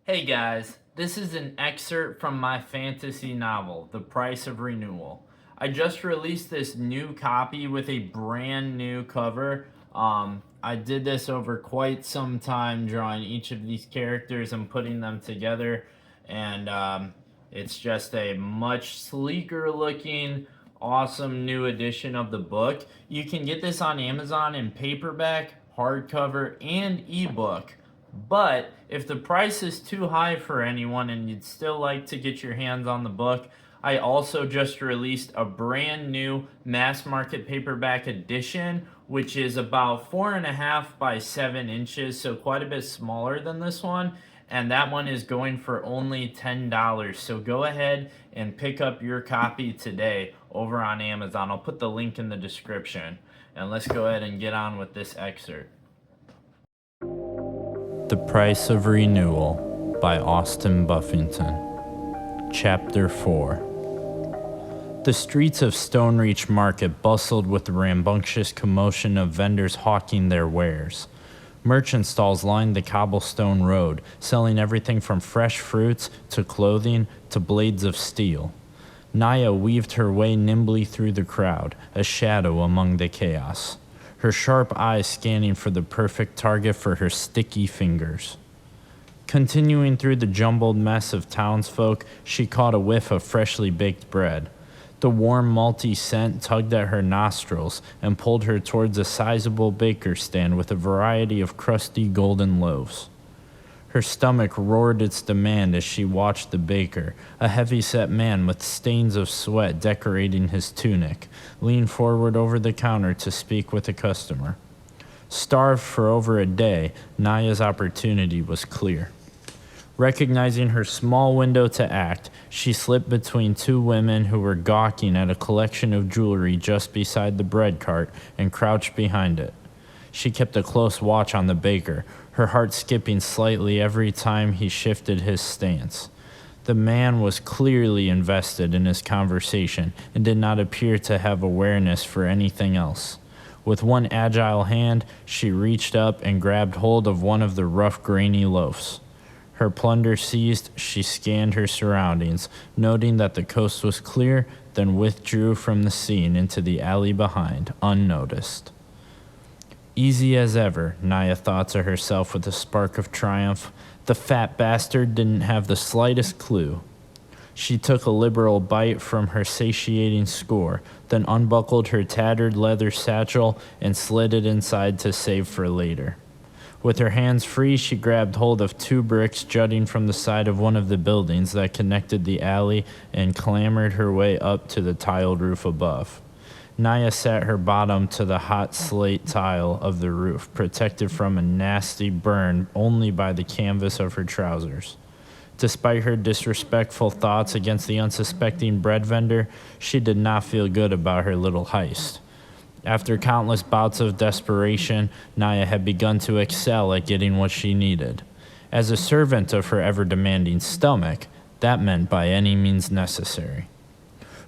Hey guys, this is an excerpt from my fantasy novel, The Price of Renewal. I just released this new copy with a brand new cover. I did this over quite some time, drawing each of these characters and putting them together, and it's just a much sleeker looking, awesome new edition of the book. You can get this on Amazon in paperback, hardcover, and ebook. But if the price is too high for anyone and you'd still like to get your hands on the book, I also just released a brand new mass market paperback edition, which is about 4.5 by 7 inches, so quite a bit smaller than this one. And that one is going for only $10. So go ahead and pick up your copy today over on Amazon. I'll put the link in the description. And let's go ahead and get on with this excerpt. The Price of Renewal by Austin Buffington. Chapter 4. The streets of Stonereach Market bustled with the rambunctious commotion of vendors hawking their wares. Merchant stalls lined the cobblestone road, selling everything from fresh fruits to clothing to blades of steel. Naya weaved her way nimbly through the crowd, a shadow among the chaos, her sharp eyes scanning for the perfect target for her sticky fingers. Continuing through the jumbled mess of townsfolk, she caught a whiff of freshly baked bread. The warm, malty scent tugged at her nostrils and pulled her towards a sizable baker's stand with a variety of crusty golden loaves. Her stomach roared its demand as she watched the baker, a heavy-set man with stains of sweat decorating his tunic, lean forward over the counter to speak with a customer. Starved for over a day, Naya's opportunity was clear. Recognizing her small window to act, she slipped between two women who were gawking at a collection of jewelry just beside the bread cart and crouched behind it. She kept a close watch on the baker, her heart skipping slightly every time he shifted his stance. The man was clearly invested in his conversation and did not appear to have awareness for anything else. With one agile hand, she reached up and grabbed hold of one of the rough, grainy loaves. Her plunder seized, she scanned her surroundings, noting that the coast was clear, then withdrew from the scene into the alley behind, unnoticed. Easy as ever, Naya thought to herself with a spark of triumph. The fat bastard didn't have the slightest clue. She took a liberal bite from her satiating score, then unbuckled her tattered leather satchel and slid it inside to save for later. With her hands free, she grabbed hold of two bricks jutting from the side of one of the buildings that connected the alley and clambered her way up to the tiled roof above. Naya sat her bottom to the hot slate tile of the roof, protected from a nasty burn only by the canvas of her trousers. Despite her disrespectful thoughts against the unsuspecting bread vendor, she did not feel good about her little heist. After countless bouts of desperation, Naya had begun to excel at getting what she needed. As a servant of her ever-demanding stomach, that meant by any means necessary.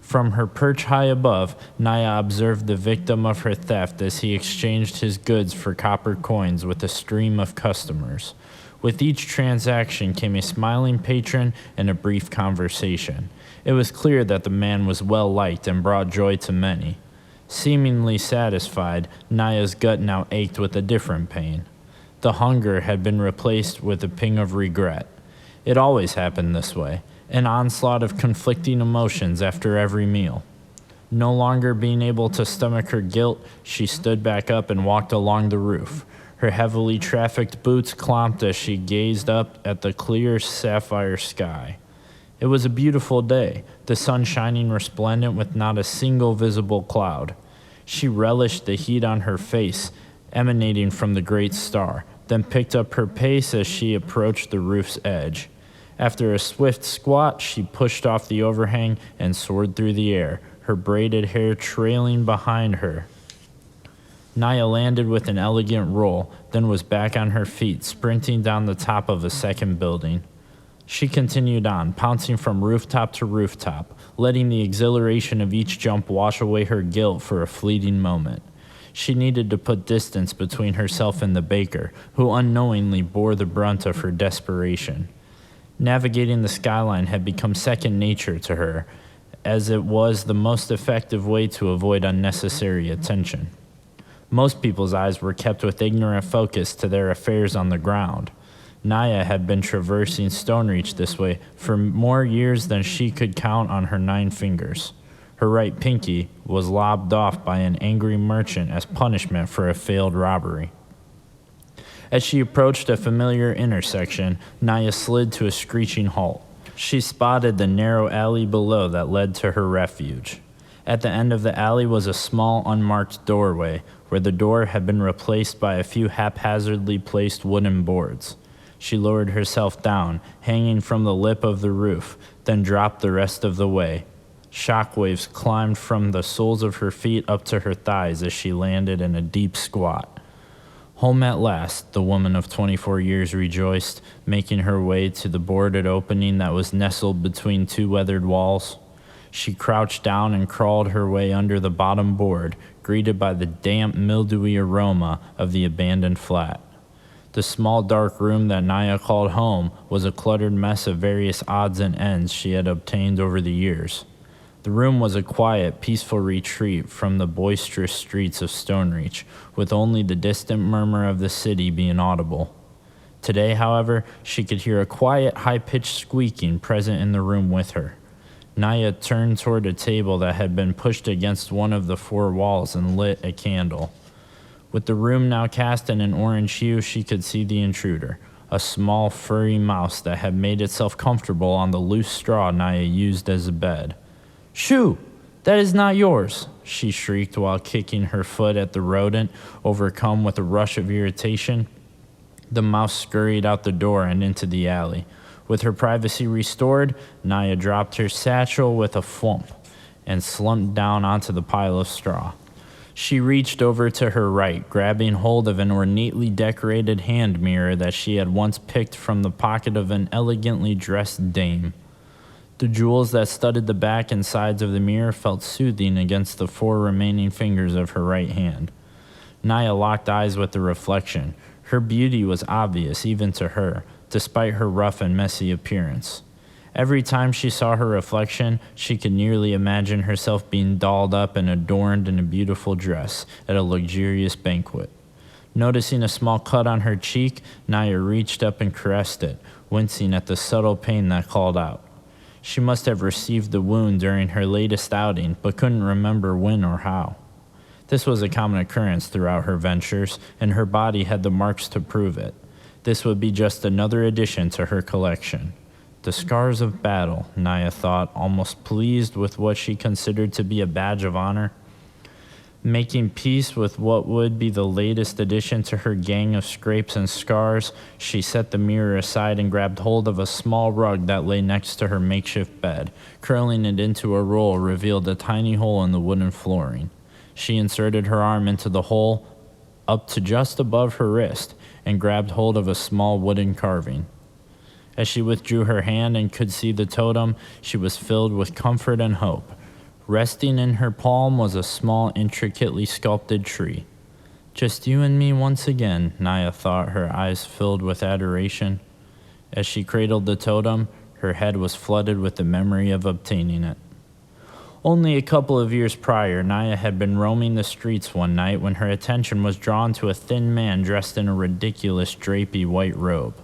From her perch high above, Naya observed the victim of her theft as he exchanged his goods for copper coins with a stream of customers. With each transaction came a smiling patron and a brief conversation. It was clear that the man was well liked and brought joy to many. Seemingly satisfied, Naya's gut now ached with a different pain. The hunger had been replaced with a ping of regret. It always happened this way. An onslaught of conflicting emotions after every meal. No longer being able to stomach her guilt, she stood back up and walked along the roof. Her heavily trafficked boots clomped as she gazed up at the clear sapphire sky. It was a beautiful day, the sun shining resplendent with not a single visible cloud. She relished the heat on her face, emanating from the great star, then picked up her pace as she approached the roof's edge. After a swift squat, she pushed off the overhang and soared through the air, her braided hair trailing behind her. Naya landed with an elegant roll, then was back on her feet, sprinting down the top of a second building. She continued on, pouncing from rooftop to rooftop, letting the exhilaration of each jump wash away her guilt for a fleeting moment. She needed to put distance between herself and the baker, who unknowingly bore the brunt of her desperation. Navigating the skyline had become second nature to her, as it was the most effective way to avoid unnecessary attention. Most people's eyes were kept with ignorant focus to their affairs on the ground. Naya had been traversing Stonereach this way for more years than she could count on her 9 fingers. Her right pinky was lobbed off by an angry merchant as punishment for a failed robbery. As she approached a familiar intersection, Naya slid to a screeching halt. She spotted the narrow alley below that led to her refuge. At the end of the alley was a small, unmarked doorway, where the door had been replaced by a few haphazardly placed wooden boards. She lowered herself down, hanging from the lip of the roof, then dropped the rest of the way. Shockwaves climbed from the soles of her feet up to her thighs as she landed in a deep squat. Home at last, the woman of 24 years rejoiced, making her way to the boarded opening that was nestled between 2 weathered walls. She crouched down and crawled her way under the bottom board, greeted by the damp, mildewy aroma of the abandoned flat. The small dark room that Naya called home was a cluttered mess of various odds and ends she had obtained over the years. The room was a quiet, peaceful retreat from the boisterous streets of Stonereach, with only the distant murmur of the city being audible. Today, however, she could hear a quiet, high-pitched squeaking present in the room with her. Naya turned toward a table that had been pushed against one of the 4 walls and lit a candle. With the room now cast in an orange hue, she could see the intruder, a small, furry mouse that had made itself comfortable on the loose straw Naya used as a bed. "Shoo! That is not yours!" she shrieked while kicking her foot at the rodent, overcome with a rush of irritation. The mouse scurried out the door and into the alley. With her privacy restored, Naya dropped her satchel with a thump and slumped down onto the pile of straw. She reached over to her right, grabbing hold of an ornately decorated hand mirror that she had once picked from the pocket of an elegantly dressed dame. The jewels that studded the back and sides of the mirror felt soothing against the 4 remaining fingers of her right hand. Naya locked eyes with the reflection. Her beauty was obvious even to her, despite her rough and messy appearance. Every time she saw her reflection, she could nearly imagine herself being dolled up and adorned in a beautiful dress at a luxurious banquet. Noticing a small cut on her cheek, Naya reached up and caressed it, wincing at the subtle pain that called out. She must have received the wound during her latest outing, but couldn't remember when or how. This was a common occurrence throughout her ventures, and her body had the marks to prove it. This would be just another addition to her collection. The scars of battle, Naya thought, almost pleased with what she considered to be a badge of honor. Making peace with what would be the latest addition to her gang of scrapes and scars, she set the mirror aside and grabbed hold of a small rug that lay next to her makeshift bed. Curling it into a roll revealed a tiny hole in the wooden flooring. She inserted her arm into the hole up to just above her wrist and grabbed hold of a small wooden carving. As she withdrew her hand and could see the totem, she was filled with comfort and hope. Resting in her palm was a small, intricately sculpted tree. "Just you and me once again," Naya thought, her eyes filled with adoration. As she cradled the totem, her head was flooded with the memory of obtaining it. Only a couple of years prior, Naya had been roaming the streets one night when her attention was drawn to a thin man dressed in a ridiculous drapey white robe.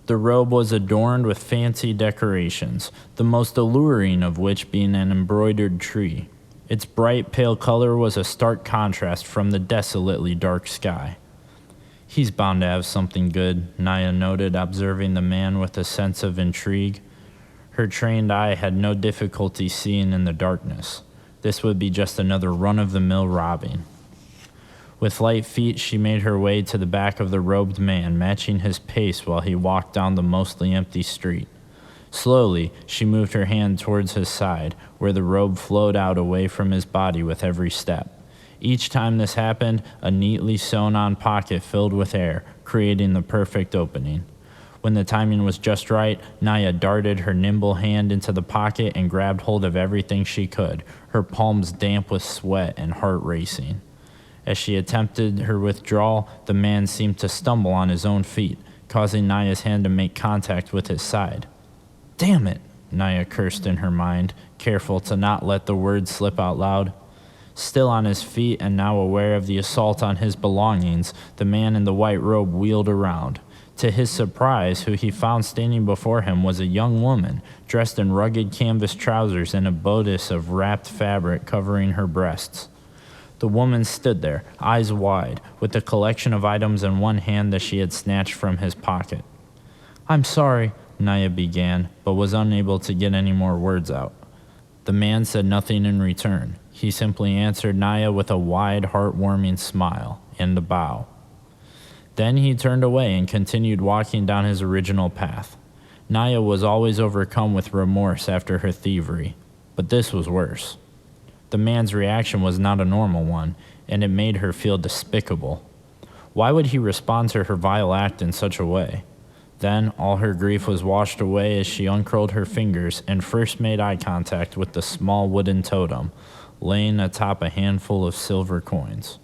The robe was adorned with fancy decorations, the most alluring of which being an embroidered tree. Its bright, pale color was a stark contrast from the desolately dark sky. "He's bound to have something good," Naya noted, observing the man with a sense of intrigue. Her trained eye had no difficulty seeing in the darkness. This would be just another run-of-the-mill robbing. With light feet, she made her way to the back of the robed man, matching his pace while he walked down the mostly empty street. Slowly, she moved her hand towards his side, where the robe flowed out away from his body with every step. Each time this happened, a neatly sewn-on pocket filled with air, creating the perfect opening. When the timing was just right, Naya darted her nimble hand into the pocket and grabbed hold of everything she could, her palms damp with sweat and heart racing. As she attempted her withdrawal, the man seemed to stumble on his own feet, causing Naya's hand to make contact with his side. Damn it, Naya cursed in her mind, careful to not let the words slip out loud. Still on his feet and now aware of the assault on his belongings, the man in the white robe wheeled around. To his surprise, who he found standing before him was a young woman, dressed in rugged canvas trousers and a bodice of wrapped fabric covering her breasts. The woman stood there, eyes wide, with the collection of items in one hand that she had snatched from his pocket. "I'm sorry," Naya began, but was unable to get any more words out. The man said nothing in return. He simply answered Naya with a wide, heartwarming smile and a bow. Then he turned away and continued walking down his original path. Naya was always overcome with remorse after her thievery, but this was worse. The man's reaction was not a normal one, and it made her feel despicable. Why would he respond to her vile act in such a way? Then all her grief was washed away as she uncurled her fingers and first made eye contact with the small wooden totem, laying atop a handful of silver coins.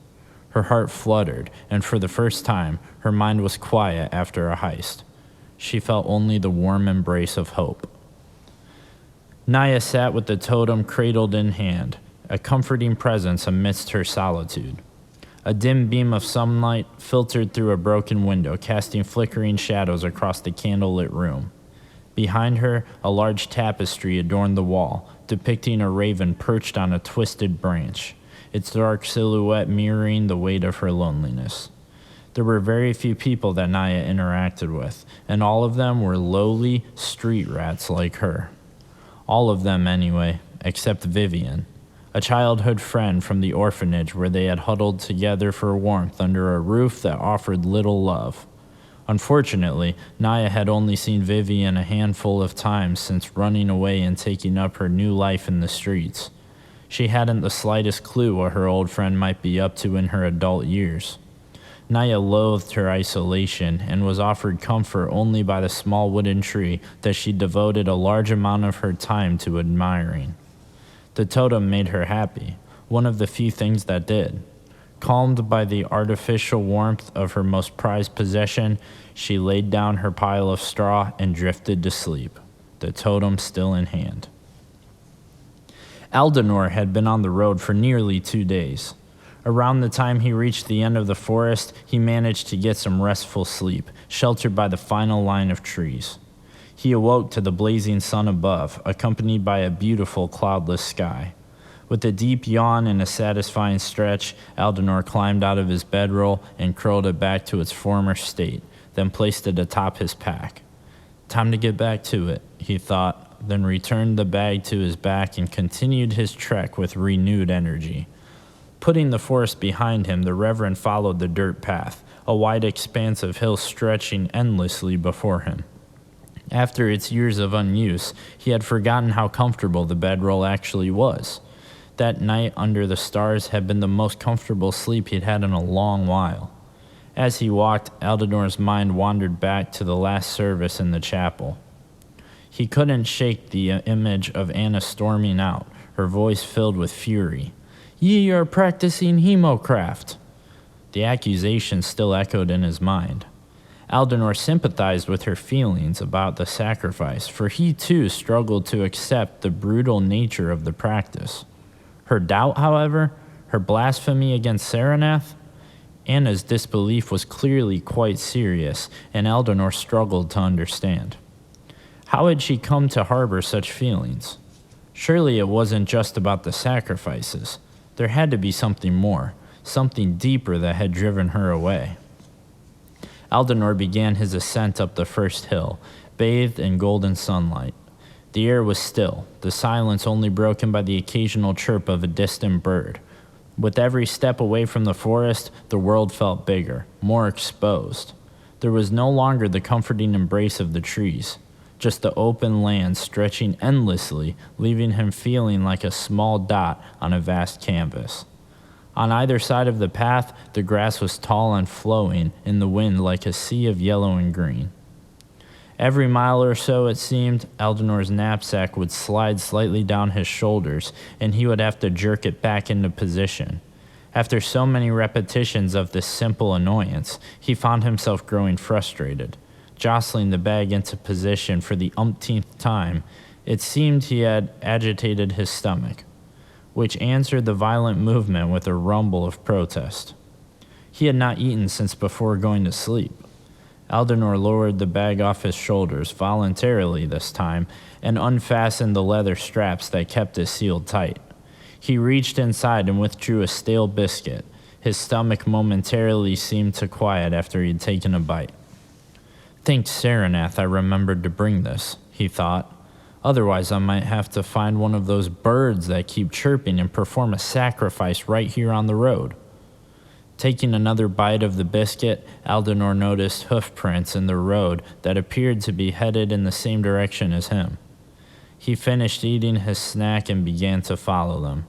Her heart fluttered, and for the first time, her mind was quiet after a heist. She felt only the warm embrace of hope. Naya sat with the totem cradled in hand, a comforting presence amidst her solitude. A dim beam of sunlight filtered through a broken window, casting flickering shadows across the candlelit room. Behind her, a large tapestry adorned the wall, depicting a raven perched on a twisted branch, its dark silhouette mirroring the weight of her loneliness. There were very few people that Naya interacted with, and all of them were lowly street rats like her. All of them, anyway, except Vivian, a childhood friend from the orphanage where they had huddled together for warmth under a roof that offered little love. Unfortunately, Naya had only seen Vivian a handful of times since running away and taking up her new life in the streets. She hadn't the slightest clue what her old friend might be up to in her adult years. Naya loathed her isolation and was offered comfort only by the small wooden tree that she devoted a large amount of her time to admiring. The totem made her happy, one of the few things that did. Calmed by the artificial warmth of her most prized possession, she laid down her pile of straw and drifted to sleep, the totem still in hand. Aldenor had been on the road for nearly 2 days. Around the time he reached the end of the forest, he managed to get some restful sleep, sheltered by the final line of trees. He awoke to the blazing sun above, accompanied by a beautiful cloudless sky. With a deep yawn and a satisfying stretch, Aldenor climbed out of his bedroll and curled it back to its former state, then placed it atop his pack. Time to get back to it, he thought, then returned the bag to his back and continued his trek with renewed energy. Putting the forest behind him, the Reverend followed the dirt path, a wide expanse of hills stretching endlessly before him. After its years of unuse, he had forgotten how comfortable the bedroll actually was. That night under the stars had been the most comfortable sleep he'd had in a long while. As he walked, Aldenor's mind wandered back to the last service in the chapel. He couldn't shake the image of Anna storming out, her voice filled with fury. "Ye are practicing hemocraft." The accusation still echoed in his mind. Aldenor sympathized with her feelings about the sacrifice, for he too struggled to accept the brutal nature of the practice. Her doubt, however, her blasphemy against Saranath, Anna's disbelief was clearly quite serious, and Aldenor struggled to understand. How had she come to harbor such feelings? Surely it wasn't just about the sacrifices. There had to be something more, something deeper that had driven her away. Aldenor began his ascent up the first hill, bathed in golden sunlight. The air was still, the silence only broken by the occasional chirp of a distant bird. With every step away from the forest, the world felt bigger, more exposed. There was no longer the comforting embrace of the trees, just the open land stretching endlessly, leaving him feeling like a small dot on a vast canvas. On either side of the path, the grass was tall and flowing in the wind like a sea of yellow and green. Every mile or so, it seemed, Aldenor's knapsack would slide slightly down his shoulders, and he would have to jerk it back into position. After so many repetitions of this simple annoyance, he found himself growing frustrated. jostling the bag into position for the umpteenth time. It seemed he had agitated his stomach, which answered the violent movement with a rumble of protest. He had not eaten since before going to sleep. Aldenor lowered the bag off his shoulders, voluntarily this time, and unfastened the leather straps that kept it sealed tight. He reached inside and withdrew a stale biscuit. His stomach momentarily seemed to quiet after he had taken a bite. Thank Saranath I remembered to bring this, he thought. Otherwise I might have to find one of those birds that keep chirping and perform a sacrifice right here on the road. Taking another bite of the biscuit, Aldenor noticed hoof prints in the road that appeared to be headed in the same direction as him. He finished eating his snack and began to follow them.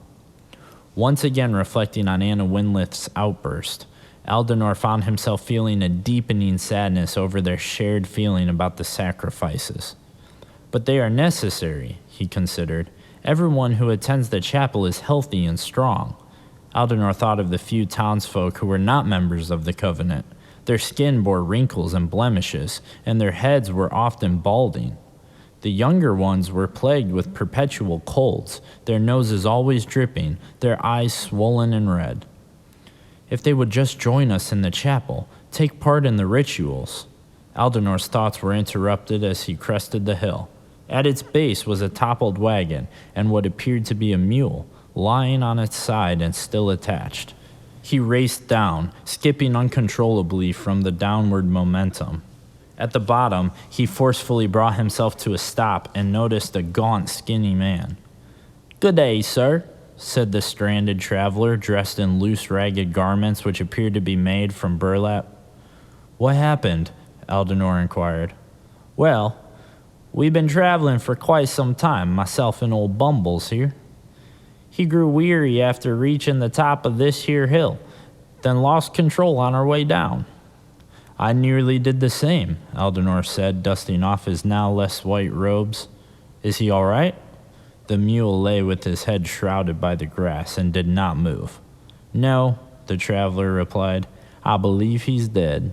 Once again reflecting on Anna Winlith's outburst, Aldenor found himself feeling a deepening sadness over their shared feeling about the sacrifices. But they are necessary, he considered. Everyone who attends the chapel is healthy and strong. Aldenor thought of the few townsfolk who were not members of the covenant. Their skin bore wrinkles and blemishes, and their heads were often balding. The younger ones were plagued with perpetual colds, their noses always dripping, their eyes swollen and red. If they would just join us in the chapel, take part in the rituals. Aldenor's thoughts were interrupted as he crested the hill. At its base was a toppled wagon and what appeared to be a mule, lying on its side and still attached. He raced down, skipping uncontrollably from the downward momentum. At the bottom, he forcefully brought himself to a stop and noticed a gaunt, skinny man. "Good day, sir," said the stranded traveler, dressed in loose, ragged garments which appeared to be made from burlap. "What happened?" Aldenor inquired. "Well, we've been traveling for quite some time, myself and old Bumbles here. He grew weary after reaching the top of this here hill, then lost control on our way down." "I nearly did the same," Aldenor said, dusting off his now less white robes. "Is he all right?" The mule lay with his head shrouded by the grass and did not move. "No," the traveler replied. "I believe he's dead."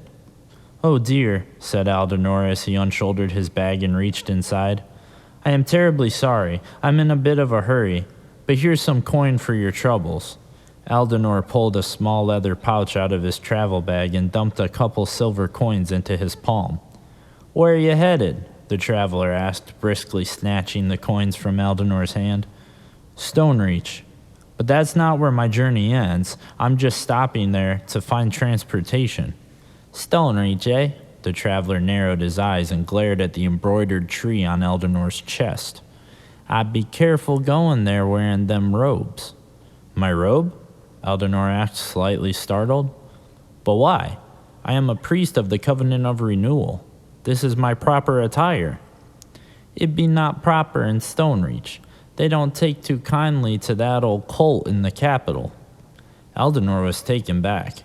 "Oh dear," said Aldenor as he unshouldered his bag and reached inside. "I am terribly sorry. I'm in a bit of a hurry, but here's some coin for your troubles." Aldenor pulled a small leather pouch out of his travel bag and dumped a couple silver coins into his palm. "Where are you headed?" the traveler asked, briskly snatching the coins from Aldenor's hand. "Stonereach. But that's not where my journey ends. I'm just stopping there to find transportation." "Stonereach, eh?" The traveler narrowed his eyes and glared at the embroidered tree on Aldenor's chest. "I'd be careful going there wearing them robes." "My robe?" Aldenor asked, slightly startled. "But why? I am a priest of the Covenant of Renewal. This is my proper attire." "It be not proper in Stonereach. They don't take too kindly to that old cult in the capital." Aldenor was taken back.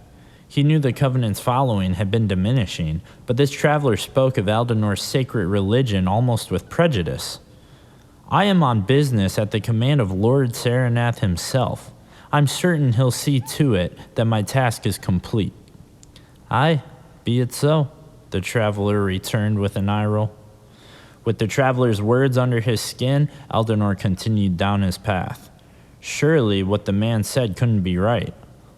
He knew the Covenant's following had been diminishing, but this traveler spoke of Aldenor's sacred religion almost with prejudice. "I am on business at the command of Lord Saranath himself. I'm certain he'll see to it that my task is complete." "Aye, be it so," the traveler returned with an eye roll. With the traveler's words under his skin, Aldenor continued down his path. Surely what the man said couldn't be right.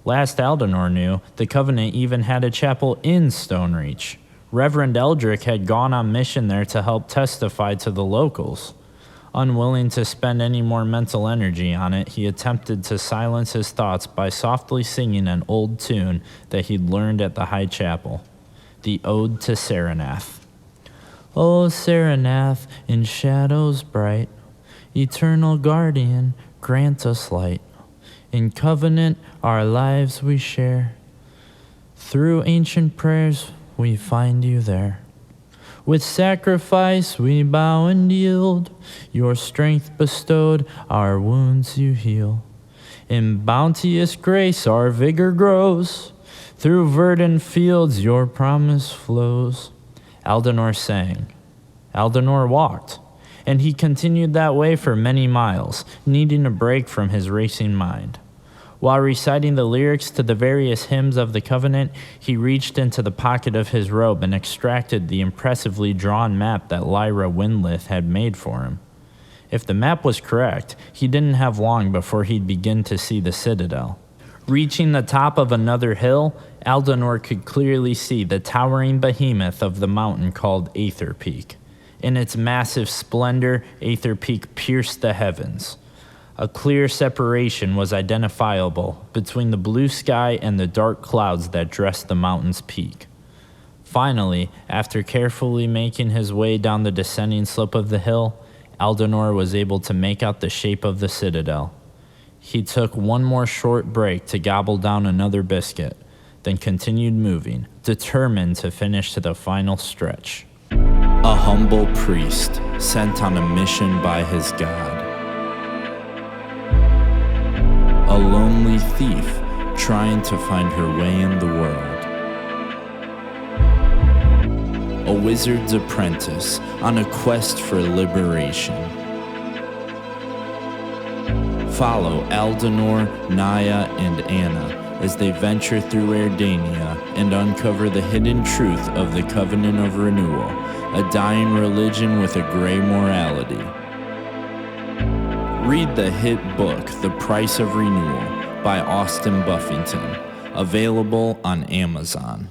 Last Aldenor knew, the Covenant even had a chapel in Stonereach. Reverend Eldrick had gone on mission there to help testify to the locals. Unwilling to spend any more mental energy on it, he attempted to silence his thoughts by softly singing an old tune that he'd learned at the High Chapel, the Ode to Saranath. "O Saranath, in shadows bright, eternal guardian, grant us light. In covenant our lives we share. Through ancient prayers we find you there. With sacrifice we bow and yield. Your strength bestowed, our wounds you heal. In bounteous grace our vigor grows. Through verdant fields your promise flows." Aldenor sang. Aldenor walked, and he continued that way for many miles, needing a break from his racing mind. While reciting the lyrics to the various hymns of the Covenant, he reached into the pocket of his robe and extracted the impressively drawn map that Lyra Windlith had made for him. If the map was correct, he didn't have long before he'd begin to see the citadel. Reaching the top of another hill, Aldenor could clearly see the towering behemoth of the mountain called Aether Peak. In its massive splendor, Aether Peak pierced the heavens. A clear separation was identifiable between the blue sky and the dark clouds that dressed the mountain's peak. Finally, after carefully making his way down the descending slope of the hill, Aldenor was able to make out the shape of the citadel. He took one more short break to gobble down another biscuit, then continued moving, determined to finish to the final stretch. A humble priest sent on a mission by his god. A lonely thief trying to find her way in the world. A wizard's apprentice on a quest for liberation. Follow Aldenor, Naya, and Anna as they venture through Erdania and uncover the hidden truth of the Covenant of Renewal, a dying religion with a gray morality. Read the hit book, The Price of Renewal, by Austin Buffington, available on Amazon.